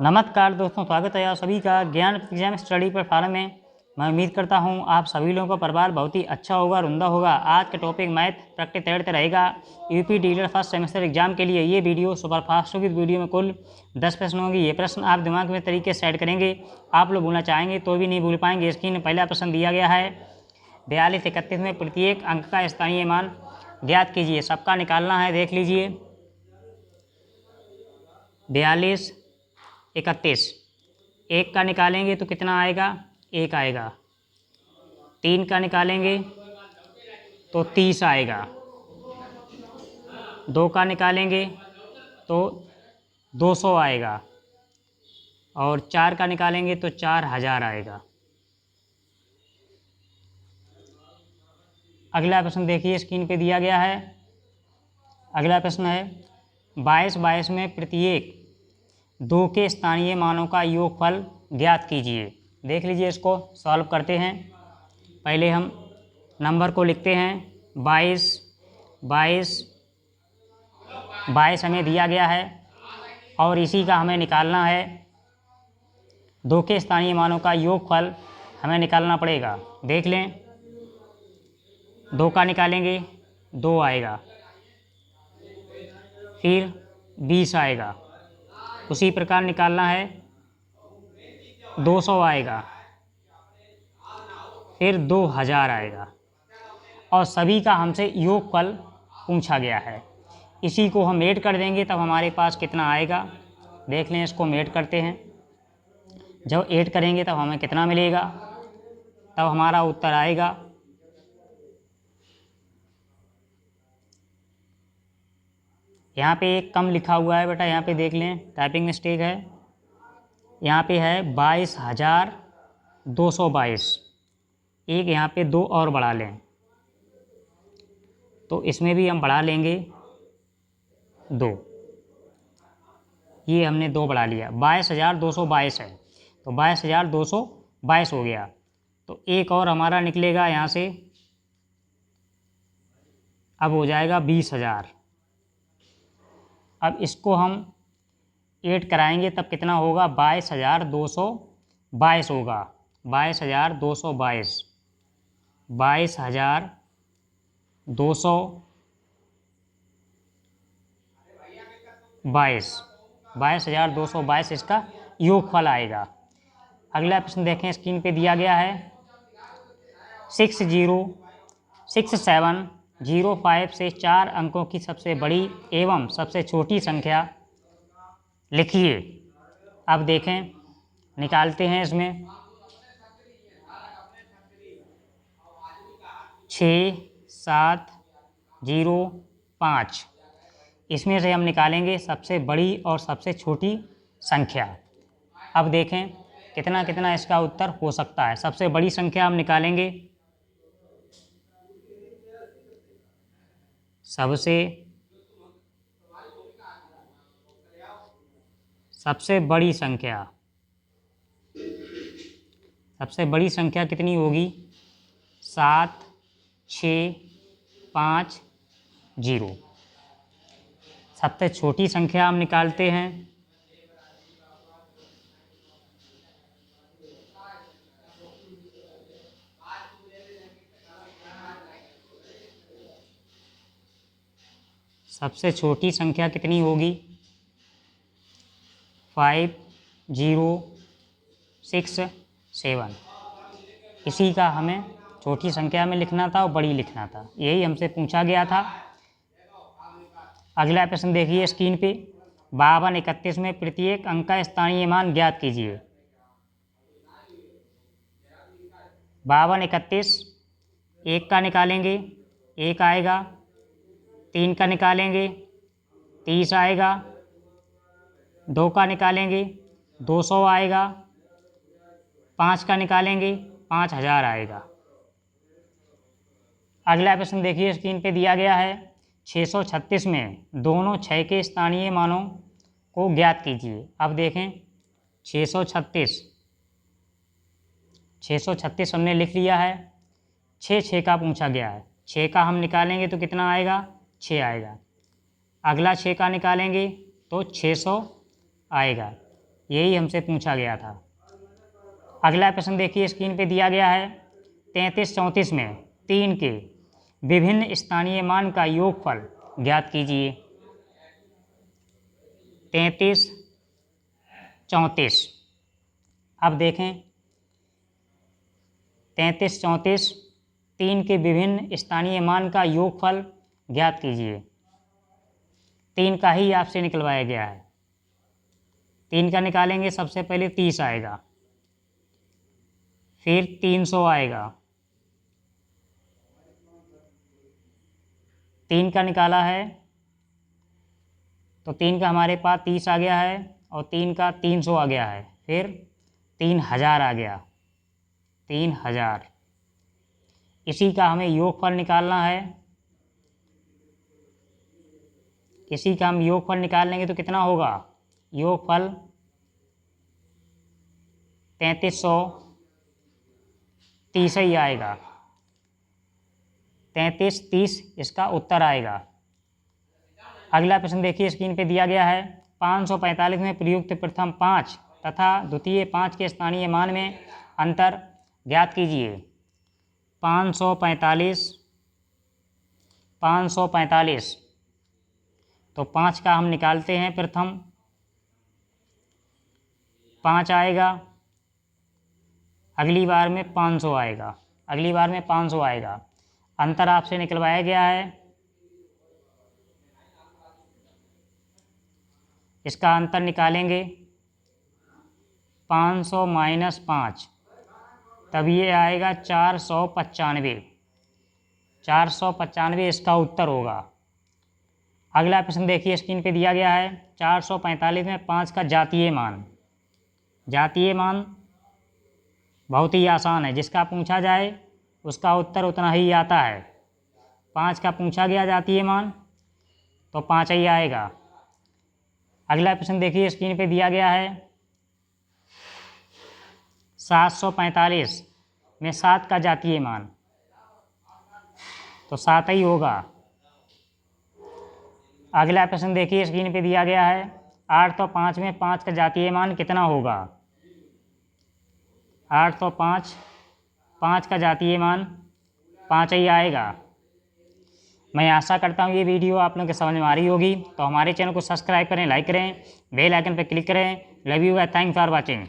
नमस्कार दोस्तों, स्वागत है आप सभी का ज्ञान एग्जाम स्टडी प्लेटफॉर्म में। मैं उम्मीद करता हूं आप सभी लोगों का परिवार बहुत ही अच्छा होगा और उम्दा होगा। आज का टॉपिक मैथ प्रैक्टिस तैयार रहेगा UP dealer first semester exam के लिए। ये वीडियो सुपर फास्ट होगी। वीडियो में कुल 10 प्रश्न होंगे। ये प्रश्न आप दिमाग में तरीके से ऐड करेंगे। आप लोग भूलना चाहेंगे तो भी नहीं भूल पाएंगे। स्क्रीन में पहला प्रश्न दिया गया है 42-31 में प्रत्येक अंक का स्थानीय मान ज्ञात कीजिए। सबका निकालना है, देख लीजिए। 42-31 एक का निकालेंगे तो कितना आएगा? 1 आएगा। 3 का निकालेंगे तो 30 आएगा। 2 का निकालेंगे तो 200 आएगा और 4 का निकालेंगे तो 4000 आएगा। अगला प्रश्न देखिए, स्क्रीन पे दिया गया है। अगला प्रश्न है 22 में प्रत्येक 2 के स्थानीय मानों का योगफल ज्ञात कीजिए। देख लीजिए, इसको सॉल्व करते हैं। पहले हम नंबर को लिखते हैं 22 हमें दिया गया है और इसी का हमें निकालना है। 2 के स्थानीय मानों का योगफल हमें निकालना पड़ेगा। देख लें, 2 का निकालेंगे 2 आएगा, फिर 20 आएगा। उसी प्रकार निकालना है 200 आएगा, फिर 2000 आएगा और सभी का हमसे योगफल पूछा गया है। इसी को हम ऐड कर देंगे तब हमारे पास कितना आएगा। देख लें, इसको हम ऐड करते हैं। जब ऐड करेंगे तब हमें कितना मिलेगा, तब हमारा उत्तर आएगा यहाँ पे एक कम लिखा हुआ है बेटा, यहाँ पे देख लें, टाइपिंग मिस्टेक है। यहाँ पे है 22,222। एक यहाँ पे 2 और बढ़ा लें तो इसमें भी हम बढ़ा लेंगे 2। ये हमने 2 बढ़ा लिया, 22,222 है तो 22,222 हो गया। तो एक और हमारा निकलेगा यहाँ से, अब हो जाएगा 20,000। अब इसको हम ऐड कराएंगे तब कितना होगा? 22,222 होगा। 22,222 22,222 इसका योगफल आएगा। अगला प्रश्न देखें, स्क्रीन पे दिया गया है 606705 से 4 अंकों की सबसे बड़ी एवं सबसे छोटी संख्या लिखिए। अब देखें, निकालते हैं इसमें 6705। इसमें से हम निकालेंगे सबसे बड़ी और सबसे छोटी संख्या। अब देखें कितना कितना इसका उत्तर हो सकता है। सबसे बड़ी संख्या हम निकालेंगे, सबसे बड़ी संख्या कितनी होगी? 7650। सबसे छोटी संख्या हम निकालते हैं, सबसे छोटी संख्या कितनी होगी? 5067। इसी का हमें छोटी संख्या में लिखना था और बड़ी लिखना था, यही हमसे पूछा गया था। अगला प्रश्न देखिए स्क्रीन पे, 52-31 में प्रत्येक अंक का स्थानीय मान ज्ञात कीजिए। 52-31 एक का निकालेंगे 1 आएगा, 3 का निकालेंगे 30 आएगा, 2 का निकालेंगे 200 आएगा, 5 का निकालेंगे 5000 आएगा। अगला प्रश्न देखिए, स्क्रीन पे दिया गया है 636 में दोनों 6 के स्थानीय मानों को ज्ञात कीजिए। अब देखें 636 हमने लिख लिया है। 6 का पूछा गया है, 6 का हम निकालेंगे तो कितना आएगा? 6 आएगा। अगला 6 का निकालेंगे तो 600 आएगा। यही हमसे पूछा गया था। अगला प्रश्न देखिए स्क्रीन पे दिया गया है 33-34 में 3 के विभिन्न स्थानीय मान का योगफल ज्ञात कीजिए। 33-34 अब देखें 33-34 3 के विभिन्न स्थानीय मान का योगफल ज्ञात कीजिए। 3 का ही आपसे निकलवाया गया है। 3 का निकालेंगे, सबसे पहले 30 आएगा, फिर 300 आएगा। 3 का निकाला है तो 3 का हमारे पास 30 आ गया है और 3 का 300 आ गया है, फिर 3000 आ गया, 3000। इसी का हमें योगफल निकालना है। इसी का हम योगफल निकाल लेंगे तो कितना होगा? योगफल 3330 ही आएगा। 3330 इसका उत्तर आएगा। अगला प्रश्न देखिए स्क्रीन पे दिया गया है 545 में प्रयुक्त प्रथम 5 तथा द्वितीय 5 के स्थानीय मान में अंतर ज्ञात कीजिए। 545 तो 5 का हम निकालते हैं। प्रथम 5 आएगा, अगली बार में 500 आएगा, अगली बार में 500 आएगा। अंतर आपसे निकलवाया गया है, इसका अंतर निकालेंगे 500 माइनस 5, तब ये आएगा 495। 495 इसका उत्तर होगा। अगला प्रश्न देखिए स्क्रीन पे दिया गया है 445 में 5 का जातीय मान। जातीय मान बहुत ही आसान है, जिसका पूछा जाए उसका उत्तर उतना ही आता है। 5 का पूछा गया जातीय मान तो 5 ही आएगा। अगला प्रश्न देखिए स्क्रीन पे दिया गया है 745 में 7 का जातीय मान तो 7 ही होगा। अगला प्रश्न देखिए स्क्रीन पे दिया गया है 8 तो 5 में 5 का जातीय मान कितना होगा? 8 तो 5 का जातीय मान 5 ही आएगा। मैं आशा करता हूँ ये वीडियो आप लोगों के समझ में आ रही होगी। तो हमारे चैनल को सब्सक्राइब करें, लाइक करें, बेल आइकन पर क्लिक करें। Love you, thanks for watching.